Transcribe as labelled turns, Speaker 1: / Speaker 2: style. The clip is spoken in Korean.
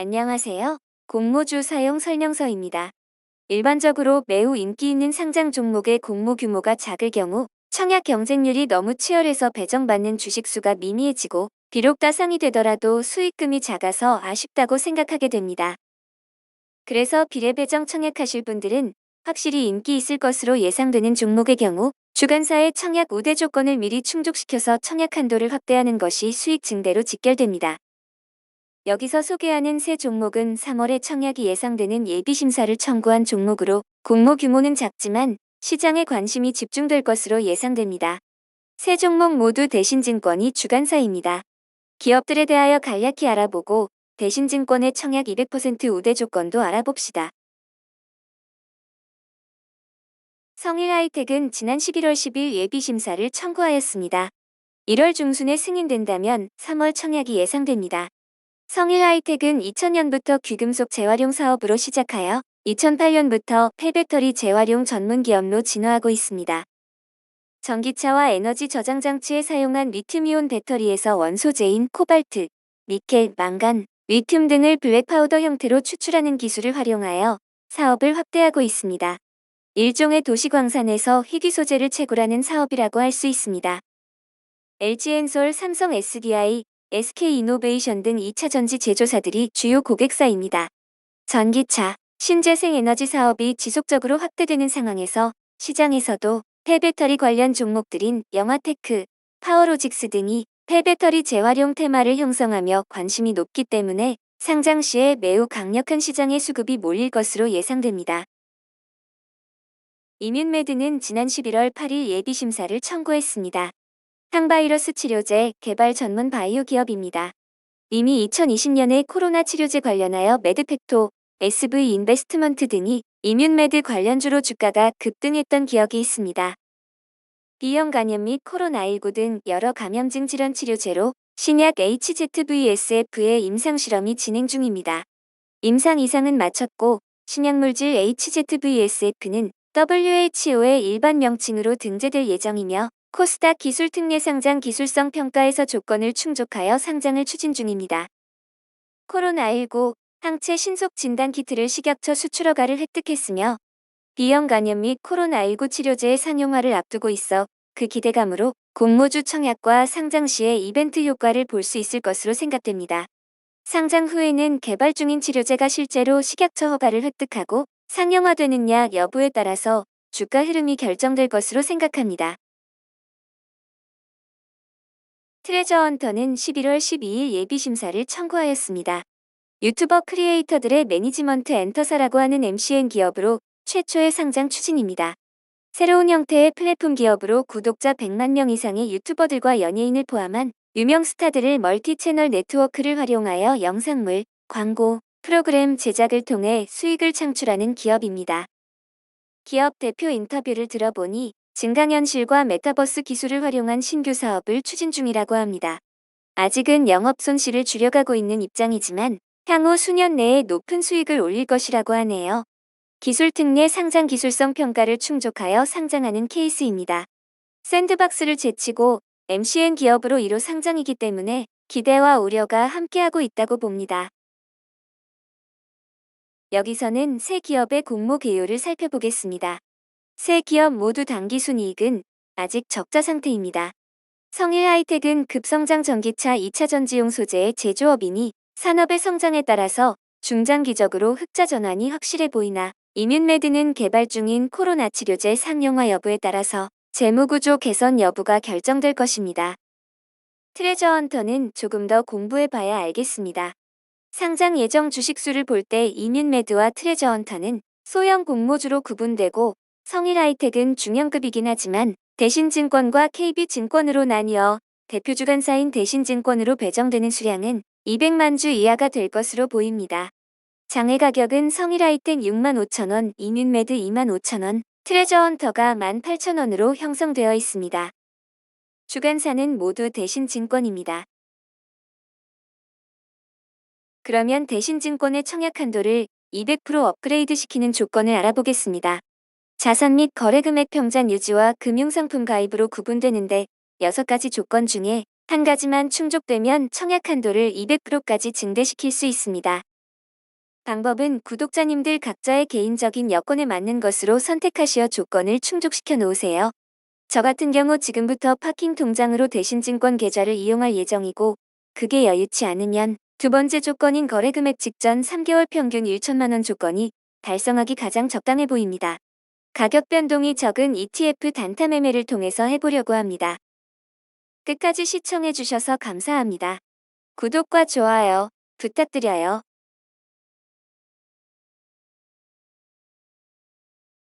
Speaker 1: 안녕하세요. 공모주 사용 설명서입니다. 일반적으로 매우 인기 있는 상장 종목의 공모 규모가 작을 경우 청약 경쟁률이 너무 치열해서 배정받는 주식수가 미미해지고 비록 따상이 되더라도 수익금이 작아서 아쉽다고 생각하게 됩니다. 그래서 비례배정 청약하실 분들은 확실히 인기 있을 것으로 예상되는 종목의 경우 주간사의 청약 우대 조건을 미리 충족시켜서 청약 한도를 확대하는 것이 수익 증대로 직결됩니다. 여기서 소개하는 세 종목은 3월에 청약이 예상되는 예비심사를 청구한 종목으로 공모 규모는 작지만 시장에 관심이 집중될 것으로 예상됩니다. 세 종목 모두 대신증권이 주관사입니다. 기업들에 대하여 간략히 알아보고 대신증권의 청약 200% 우대 조건도 알아봅시다. 성일하이텍은 지난 11월 10일 예비심사를 청구하였습니다. 1월 중순에 승인된다면 3월 청약이 예상됩니다. 성일하이텍은 2000년부터 귀금속 재활용 사업으로 시작하여 2008년부터 폐배터리 재활용 전문 기업로 진화하고 있습니다. 전기차와 에너지 저장 장치에 사용한 리튬이온 배터리에서 원소재인 코발트, 니켈, 망간, 리튬 등을 블랙 파우더 형태로 추출하는 기술을 활용하여 사업을 확대하고 있습니다. 일종의 도시광산에서 희귀 소재를 채굴하는 사업이라고 할 수 있습니다. LG엔솔, 삼성 SDI, SK이노베이션 등 2차 전지 제조사들이 주요 고객사입니다. 전기차, 신재생에너지 사업이 지속적으로 확대되는 상황에서 시장에서도 폐배터리 관련 종목들인 영화테크, 파워로직스 등이 폐배터리 재활용 테마를 형성하며 관심이 높기 때문에 상장 시에 매우 강력한 시장의 수급이 몰릴 것으로 예상됩니다. 이뮨메드는 지난 11월 8일 예비심사를 청구했습니다. 항바이러스 치료제 개발 전문 바이오 기업입니다. 이미 2020년에 코로나 치료제 관련하여 매드팩토, SV 인베스트먼트 등이 이뮨메드 관련주로 주가가 급등했던 기억이 있습니다. B형 간염 및 코로나19 등 여러 감염증 질환 치료제로 신약 HZVSF의 임상실험이 진행 중입니다. 임상 이상은 마쳤고 신약물질 HZVSF는 WHO의 일반 명칭으로 등재될 예정이며 코스닥 기술 특례 상장 기술성 평가에서 조건을 충족하여 상장을 추진 중입니다. 코로나19 항체 신속 진단 키트를 식약처 수출 허가를 획득했으며 B형 간염 및 코로나19 치료제의 상용화를 앞두고 있어 그 기대감으로 공모주 청약과 상장 시의 이벤트 효과를 볼 수 있을 것으로 생각됩니다. 상장 후에는 개발 중인 치료제가 실제로 식약처 허가를 획득하고 상용화되느냐 여부에 따라서 주가 흐름이 결정될 것으로 생각합니다. 트레저헌터는 11월 12일 예비심사를 청구하였습니다. 유튜버 크리에이터들의 매니지먼트 엔터사라고 하는 MCN 기업으로 최초의 상장 추진입니다. 새로운 형태의 플랫폼 기업으로 구독자 100만 명 이상의 유튜버들과 연예인을 포함한 유명 스타들을 멀티 채널 네트워크를 활용하여 영상물, 광고, 프로그램 제작을 통해 수익을 창출하는 기업입니다. 기업 대표 인터뷰를 들어보니 증강현실과 메타버스 기술을 활용한 신규 사업을 추진 중이라고 합니다. 아직은 영업 손실을 줄여가고 있는 입장이지만 향후 수년 내에 높은 수익을 올릴 것이라고 하네요. 기술 특례 상장 기술성 평가를 충족하여 상장하는 케이스입니다. 샌드박스를 제치고 MCN 기업으로 1호 상장이기 때문에 기대와 우려가 함께하고 있다고 봅니다. 여기서는 세 기업의 공모 개요를 살펴보겠습니다. 세 기업 모두 당기순이익은 아직 적자 상태입니다. 성일하이텍은 급성장 전기차 2차 전지용 소재의 제조업이니 산업의 성장에 따라서 중장기적으로 흑자 전환이 확실해 보이나 이뮨메드는 개발 중인 코로나 치료제 상용화 여부에 따라서 재무구조 개선 여부가 결정될 것입니다. 트레저헌터는 조금 더 공부해 봐야 알겠습니다. 상장 예정 주식수를 볼 때 이뮨메드와 트레저헌터는 소형 공모주로 구분되고 성일하이텍은 중형급이긴 하지만 대신증권과 KB증권으로 나뉘어 대표주관사인 대신증권으로 배정되는 수량은 200만 주 이하가 될 것으로 보입니다. 장외 가격은 성일하이텍 65,000원, 이뮨메드 25,000원, 트레저헌터가 18,000원으로 형성되어 있습니다. 주관사는 모두 대신증권입니다. 그러면 대신증권의 청약 한도를 200% 업그레이드 시키는 조건을 알아보겠습니다. 자산 및 거래금액 평잔 유지와 금융상품 가입으로 구분되는데 6가지 조건 중에 한 가지만 충족되면 청약 한도를 200%까지 증대시킬 수 있습니다. 방법은 구독자님들 각자의 개인적인 여건에 맞는 것으로 선택하시어 조건을 충족시켜 놓으세요. 저 같은 경우 지금부터 파킹 통장으로 대신 증권 계좌를 이용할 예정이고, 그게 여유치 않으면 두 번째 조건인 거래 금액 직전 3개월 평균 1천만 원 조건이 달성하기 가장 적당해 보입니다. 가격 변동이 적은 ETF 단타 매매를 통해서 해보려고 합니다. 끝까지 시청해 주셔서 감사합니다. 구독과 좋아요 부탁드려요.